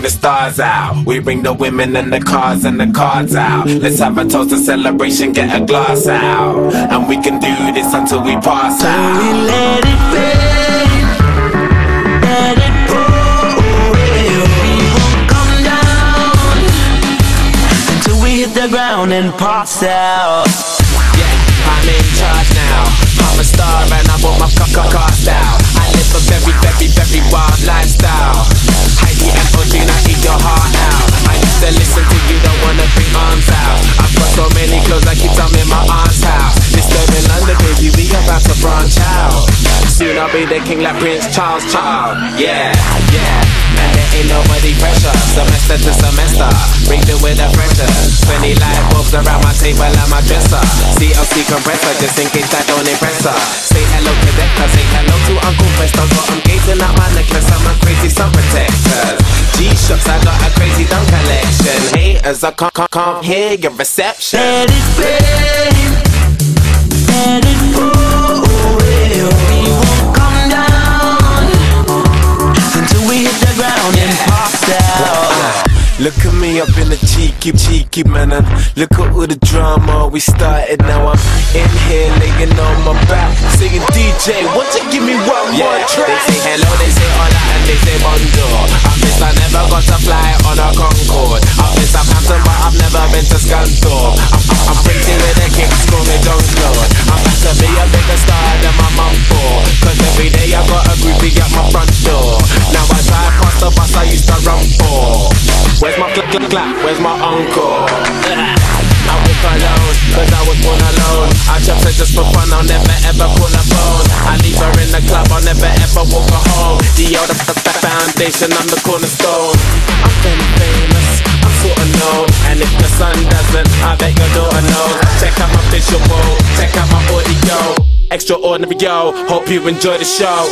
the stars out. We bring the women and the cars and the cards out. Let's have a toast, a celebration, get a glass out. And we can do this until we pass out. So we let it rain, let it pour. We won't come down until we hit the ground and pass out. Yeah, I'm in charge now. I'm a star and I want my cast out. I live a very, very, very wild lifestyle. Heidi and Audrina, eat your heart out. I used to listen to you, don't wanna bring arms out. I've got so many clothes, I keep some in my aunt's house. Disturbing London, baby, we about to branch out. Soon I'll be the king like Prince Charles Child. Yeah, yeah, and there ain't nobody pressure. Semester to semester, bring the with the pressure. 20 light bulbs around my table and my dresser. CLC compressor, just in case that don't impress her. Say hello to Decca, say hello to Uncle Fester. Got him gazing at my necklace, I'm a crazy sun protector. G-Shocks, I got a crazy dumb collection. Haters, I can't hear your reception. Let it rain, let it pour. We won't come down until we hit the ground and pass out. Look at me up in the cheeky man, and look at all the drama we started. Now I'm in here laying on my back, saying DJ, won't you give me one more track? They say hello, they say hola, and they say bonjour. I miss I never got to fly on a Concorde. I miss Southampton, but I've never been to Scunthorpe. I'm crazy with the kicks, call me John Claude. I'm about to be a bigger star than my mum for, cause every day I got a groupie at my front door. Now I drive past the bus I used to run for. Where's my clap, where's my uncle? I walk alone, cause I was born alone. I just said just for fun, I'll never ever pull a phone. I leave her in the club, I'll never ever walk her home. The other foundation, I'm the cornerstone. I'm very famous, I'm sorta known. And if the sun doesn't, I bet your daughter knows. Check out my visual, check out my audio. Extraordinary, yo, hope you enjoy the show.